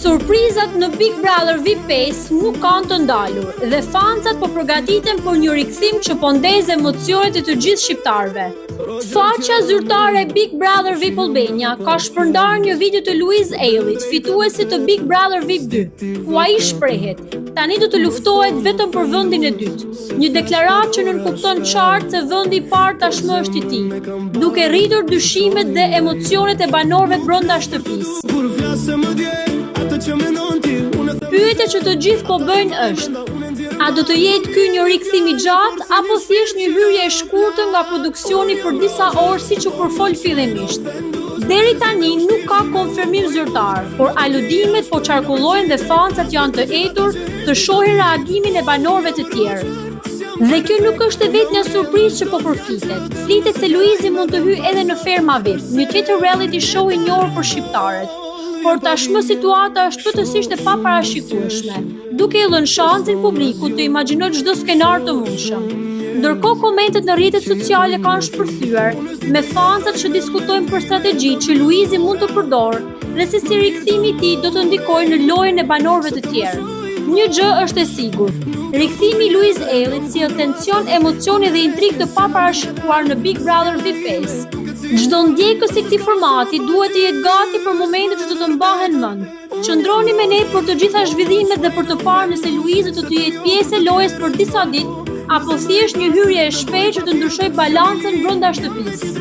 Surprizat në Big Brother VIP 5 nuk kanë të ndalur dhe fancat po përgatiten për një rikthim që po ndez emocionet e të gjithë shqiptarëve. Faqja zyrtare e Big Brother VIP Albania ka shpërndar një video të Louise Ailit, fituesit të Big Brother VIP 2, ku ai shprehet: tani do të luftohet vetëm për vendin e dytë. Një deklaratë që nënkupton qartë se vendi i parë tashmë është i tij, duke rritur dyshimet dhe emocionet e banorëve brenda shtëpisë. Pyetja që të gjithë po bëjnë është: a do të jetë ky një rikthim i gjatë apo thjesht një hyrje e shkurtër nga produksioni për disa orë siç u përfol fillimisht? Deri tani nuk ka konfirmim zyrtar, por aludimet po qarkullojnë dhe fancat janë të etur të shohin reagimin e banorëve të tjerë. Dhe kjo nuk është vetëm një surprizë që po përfitet. Flitet se Luizi mund të hyjë edhe në Ferma VIP, një tjetër reality show i njohur për shqiptarët. Por tashmë situata është plotësisht e paparashikueshme, duke i lënë shansin publikut të imagjinojë çdo skenar të mundshëm. Ndërkohë komentet në rrjetet sociale kanë shpërthyer me fancat që diskutojnë për strategjitë që Luizi mund të përdorë dhe se si rikthimi i tij do të ndikojë në lojën e banorëve të tjerë. Një gjë është e sigurt: rikthimi i Louise Ailit sjell tension, emocione dhe intrigë të paparashikuar në Big Brother VIP 5. Çdo ndjekës i këtij formati duhet të jetë gati për momentet që do të mbahen mend. Qëndroni me ne për të gjitha zhvillimet dhe për të parë nëse Luizi do të jetë pjesë e lojës për disa ditë apo thjesht një hyrje e shpejtë që të ndryshojë balancën brenda shtëpisë.